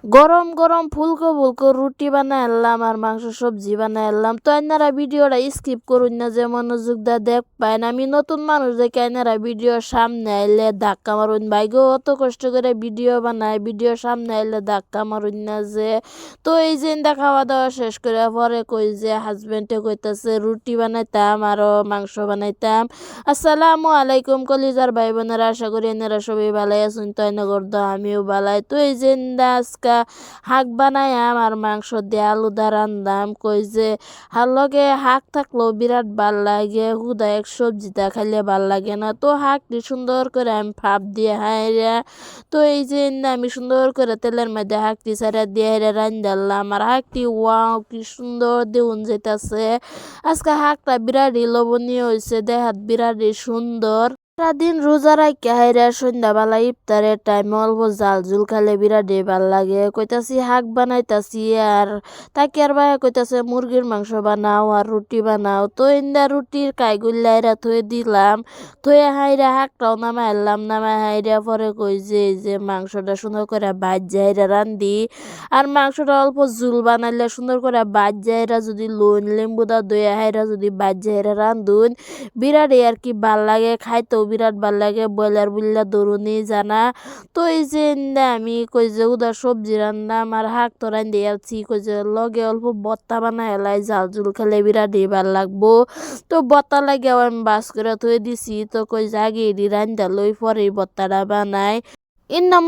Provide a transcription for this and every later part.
গরম গরম ফুলকো ফুলকো রুটি বানাই আনলাম আর মাংস সবজি বানাই আনলাম। তো আপনারা ভিডিওটা স্কিপ করুন না, যে মনোযোগ দা দেখ পাইন। আমি নতুন মানুষ দেখে আপনারা ভিডিও সামনে আইলে ধাক্কা মারুন ভাই গো, অত কষ্ট করে ভিডিও বানায়, ভিডিও সামনে আইলে ধাক্কা মারুন না যে। তো এই যে খাওয়া দাওয়া শেষ করে পরে কই যে হাজবেন্ডে কইতাছে রুটি বানাইতাম আরো মাংস বানাইতাম। আসসালামু আলাইকুম কলিজার ভাই বোনেরা, আশা করি এনারা সবাই ভালাই আছেন। তো এনগর দা আমিও ভালাই। তো এই যে আজকে শাক বানাইয়াম আর মাংস দিয়ে আলু দা রান্দাম। কই যে হার লগে শাক থাকলেও বিরাট ভাল লাগে, হুদা এক সবজিটা খাইলে ভাল লাগে না। তো শাকটি সুন্দর করে আমি ভাপ দিয়ে হাইরা, তো এই যে আমি সুন্দর করে তেলের মধ্যে শাকটি ছাড়া দিয়ে হাইরা রান্দালাম। আর শাকটি ওয়াও কি সুন্দর দেউন যেতেছে। আজকে শাকটা বিরাটই লবণীয় হয়েছে, দেখাত বিরাটই সুন্দর। সারাদিন রোজা রাইখা হাইরা সন্ধ্যাবেলা ইফতারের টাইমে অল্প জাল জুল খাইলে বিরাটে ভাল লাগে। কইতাছি শাক বানাইতাছি আর তাকে আর ভাইয়া কইতাছে মুরগির মাংস বানাও আর রুটি বানাও। তো ইন্দা রুটির কাইগুল্লাইরা থয়ে দিলাম, থয়ে হাইরা শাকটাও নামাই আনলাম। নামাই হাইরা পরে কই যে এই যে মাংসটা সুন্দর করে ভাজ্যা হাইরা রান্ধি। আর মাংসটা অল্প ঝুল বানাইলে সুন্দর করে ভাজ্যা হাইরা যদি লুন লেম্বু দা দইয়া হাইরা যদি ভাজ্যা হাইরা রান্ধুন বিরাটই আর কি ভাল লাগে, খাইতেও বিরাট ভাল লাগে। ব্রয়লার বুল্লা দরুনি জানা। তো এই যে আমি কই যে উদা সবজি রান্নাম আর শাক তো রান্ধি আছি, কই যে লগে অল্প বত্তা বানাই এলাই, জাল জুল খেলে বিরাটই ভাল লাগবো। তো বত্তা লাগেও আমি বাস করে থয়ে দিছি। তো কই যে আগে এডি রান্ধা লই পরে বত্তাটা বানাই।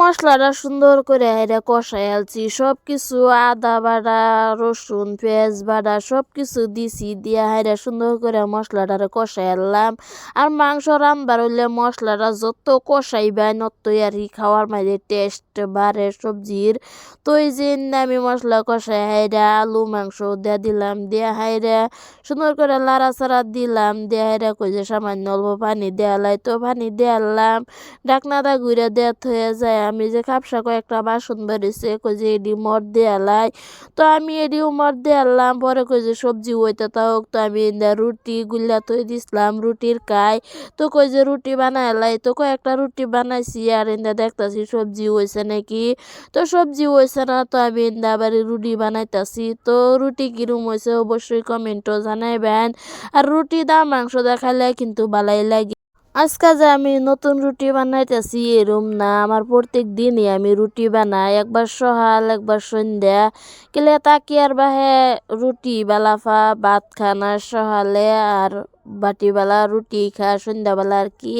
মশলাটা সুন্দর করে হাইরা কষাই আলছি, সব কিছু আদা বাটা রসুন পেঁয়াজ বাটা সব কিছু দিছি, দিয়া হাইরা সুন্দর করে মশলাটা কষাই আনলাম। আর মাংস রান্নার হইলে মশলাটা যত কষাইবাই নতই আর কি খাওয়ার মাঝে টেস্ট বাড়ে সবজির। তো এই যে আমি মশলা কষাই হাইরা আলু মাংস দিয়া দিলাম, দিয়া হাইরা সুন্দর করে লাড়াচাড়া দিলাম, দিয়া হাইরা কই যে সামান্য অল্প পানি দেয়ালাই। তো পানি দেয়ালাম, ঢাকনাটা ঘুরে দেয়া হয়ে যায়। আমি যে খাপসা কয়েকটা বাসন বেরিয়েছে, কই যে এডি মর দেয়ালাই। তো আমি এডিও মর দেয়ালাম। পরে কই যে সবজি হইতে হোক। তো আমি রুটি গুল্লা থই দিছিলাম রুটির কাই। তো কই যে রুটি বানাইলাই। তো কয়েকটা রুটি বানাইছি আর দেখতাছি সবজি হয়েছে নাকি। তো সবজি হয়েছে না, তো আমি আবার রুটি বানাইতাছি। তো রুটি কিরম হয়েছে অবশ্যই কমেন্টও জানাইবেন। আর রুটি দা মাংস দেখাইলে কিন্তু ভালাই লাগে। আজকে যে আমি নতুন রুটি বানাইতেছি এরম না, আমার প্রত্যেক দিনই আমি রুটি বানাই, একবার সকাল একবার সন্ধ্যা। কেলে তাকি আর বাহে রুটি বালাফা ভাত খানা সকালে আর বাটিবেলা রুটি খা সন্ধ্যাবেলা আর কি।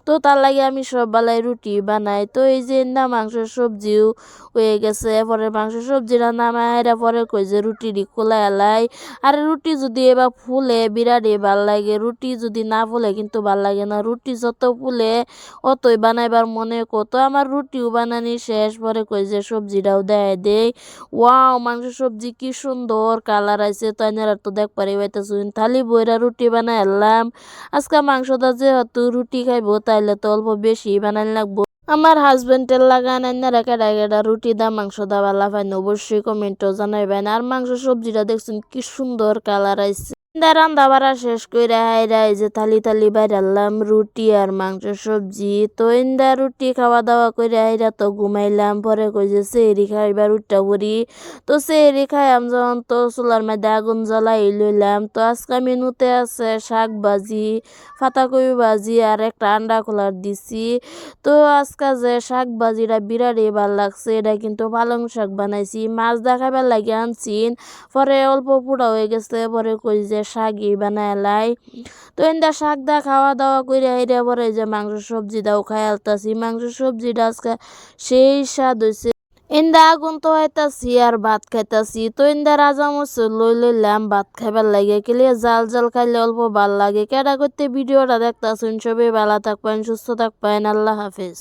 তো তার লাগে আমি সব বেলায় রুটি বানাই। তো এই যে মাংসের সবজিও হয়ে গেছে, পরে মাংসের সবজিটা নামায় পরে কই যে রুটি খোলা এলাই। আর রুটি যদি এবার ফুলে বিরাটই ভাল লাগে, রুটি যদি না ফুলে কিন্তু ভাল লাগে না। রুটি যত ফুলে অতই বানাইবার মনে কত। আমার রুটিও বানানি শেষ, পরে কই যে সবজিটাও দেয় দেই। ওয়াও মাংসের সবজি কি সুন্দর কালার আইছে। তো আপনারা তো দেখ পারি হইতেছুন থালি বইরা রুটি বানাই আনলাম। আজকে মাংসটা যেহেতু রুটি খাইবো তাইলে তো অল্প বেশি বানাই লাগবো। আমার হাজবেন্ডের লাগান আপনারা কেডা কেডা রুটি দা মাংস দা বালা পাইন অবশ্যই কমেন্টও জানাইবেন। আর মাংস সবজিটা দেখছেন কি সুন্দর কালার আইছে। রান্না বাড়া শেষ করে হাইরা এই যে থালি থালি বাইরালাম রুটি আর মাংস সবজি। তো রুটি খাওয়া দাওয়া করে হাইরা তো ঘুমাইলাম। পরে কই যে সেহরি খাইবার উঠটা করি। তো সেহরি খাইলাম যখন, তো চুলার মধ্যে আগুন জ্বালাই লইলাম। তো আজকে মেনুতে আছে শাক ভাজি, পাতাকপি ভাজি আর একটা আন্ডা খোলার দিছি। তো আজকে যে শাক ভাজিটা বিরাটই ভাল লাগছে, এটা কিন্তু পালং শাক বানাইছি, মাছ দেখাবার লাগে আনছিন, পরে অল্প পুড়া হয়ে গেছে। পরে কই যে শাকই বানাইলাই। তো শাক দা খাওয়া দাওয়া করে আইরা পরে যে মাংস সবজি দাও খাই আলতাছি। মাংস সবজিটা আজকে সেই স্বাদ হয়েছে। আগুন তো হইতাছি আর ভাত খাইতাছি। তো রাজা মসুর লইলাম ভাত খাইবার লাগে, কেলে জাল জাল খাইলে অল্প ভাল লাগে। কেডা করতে ভিডিওটা দেখতাছুন সবাই ভালো থাকবেন সুস্থ থাকবেন, আল্লাহ হাফেজ।